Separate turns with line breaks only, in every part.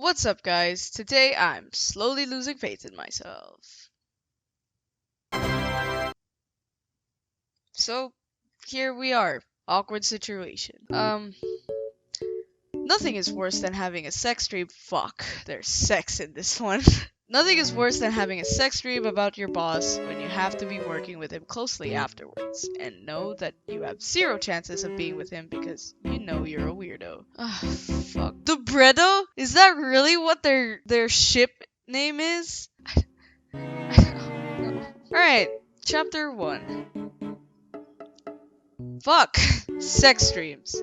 What's up, guys? Today I'm slowly losing faith in myself. So, here we are. Awkward situation. Nothing is worse than having a sex dream. Fuck, there's sex in this one. Nothing is worse than having a sex dream about your boss when you have to be working with him closely afterwards, and know that you have zero chances of being with him because you know you're a weirdo. Ah, fuck. Robredo? Is that really what their ship name is? Alright, chapter 1. Fuck! Sex dreams.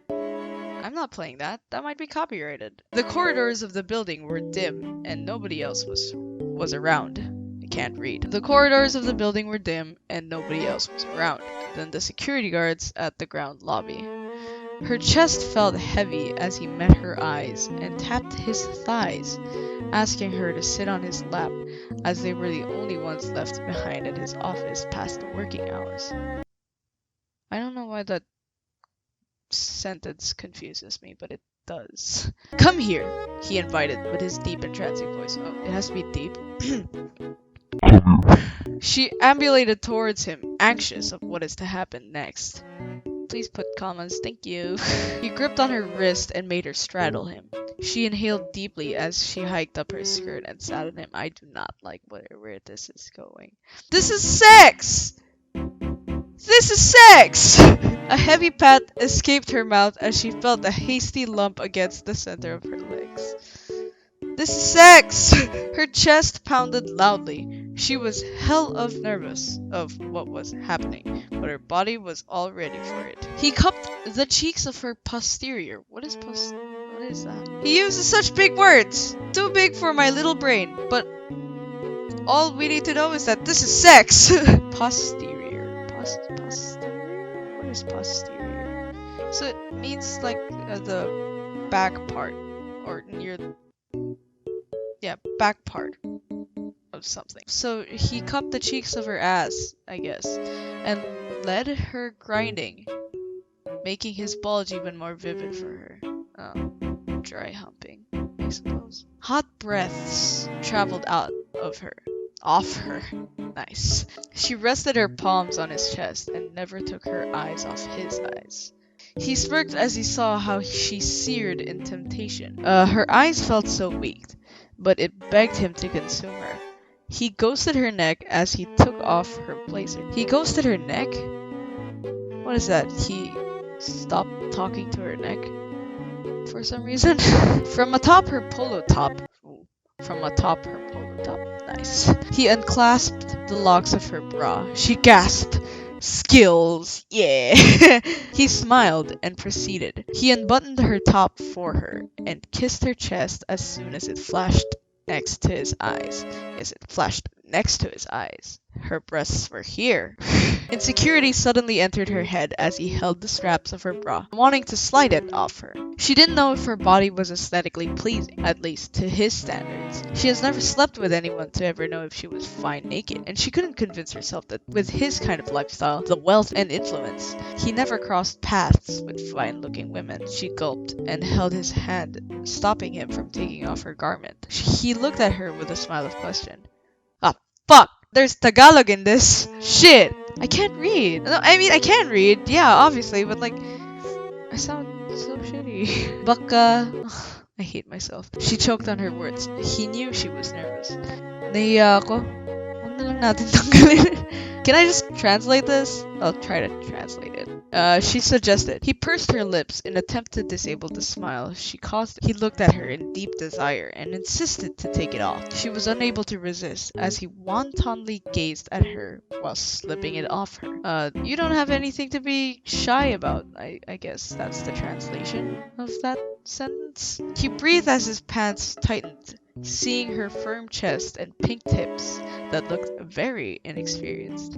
I'm not playing that. That might be copyrighted. The corridors of the building were dim, and nobody else was around. I can't read. The corridors of the building were dim, and nobody else was around than the security guards at the ground lobby. Her chest felt heavy as he met her eyes and tapped his thighs, asking her to sit on his lap as they were the only ones left behind at his office past the working hours. I don't know why that sentence confuses me, but it does. Come here, he invited with his deep and trancing voice. Oh, it has to be deep. She ambulated towards him, anxious of what is to happen next. Please put commas, thank you. He gripped on her wrist and made her straddle him. She inhaled deeply as she hiked up her skirt and sat on him. I do not like where this is going. This is sex! This is sex! A heavy pat escaped her mouth as she felt a hasty lump against the center of her legs. This is sex! Her chest pounded loudly. She was hell of nervous of what was happening, but her body was all ready for it. He cupped the cheeks of her posterior. What is that? He uses such big words! Too big for my little brain, but all we need to know is that this is sex! Posterior. Posterior? What is posterior? So it means like the back part, or near back part of something. So he cupped the cheeks of her ass, I guess, and led her grinding, making his bulge even more vivid for her. Oh, dry humping, I suppose. Hot breaths traveled out of her. Off her. Nice. She rested her palms on his chest and never took her eyes off his eyes. He smirked as he saw how she seared in temptation. Her eyes felt so weak, but it begged him to consume her. He ghosted her neck as he took off her blazer. He ghosted her neck? What is that? He stopped talking to her neck for some reason? From atop her polo top. Nice. He unclasped the locks of her bra. She gasped. Skills, yeah. He smiled and proceeded. He unbuttoned her top for her and kissed her chest as soon as it flashed next to his eyes. Yes, it flashed next to his eyes. Her breasts were here. Insecurity suddenly entered her head as he held the straps of her bra, wanting to slide it off her. She didn't know if her body was aesthetically pleasing, at least to his standards. She has never slept with anyone to ever know if she was fine naked, and she couldn't convince herself that with his kind of lifestyle, the wealth and influence, he never crossed paths with fine-looking women. She gulped and held his hand, stopping him from taking off her garment. He looked at her with a smile of question. Ah, fuck! There's Tagalog in this. Shit! I can't read. No, I mean, I can read, yeah, obviously, but like, I sound so shitty. Baka. I hate myself. She choked on her words. He knew she was nervous. Nahiya ako. Huwag na lang natin tanggalin. Can I just translate this? I'll try to translate it. She suggested. He pursed her lips in attempt to disable the smile she caused. He looked at her in deep desire and insisted to take it off. She was unable to resist as he wantonly gazed at her while slipping it off her. You don't have anything to be shy about. I guess that's the translation of that sentence. He breathed as his pants tightened, seeing her firm chest and pink tips that looked very inexperienced.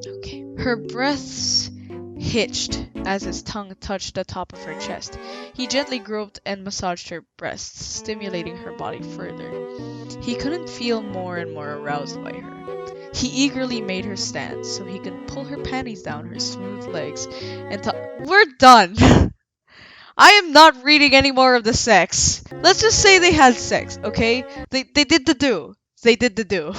Okay. Her breaths hitched as his tongue touched the top of her chest. He gently groped and massaged her breasts, stimulating her body further. He couldn't feel more and more aroused by her. He eagerly made her stand so he could pull her panties down her smooth legs and we're done! I am not reading any more of the sex. Let's just say they had sex, okay? They did the do. They did the do.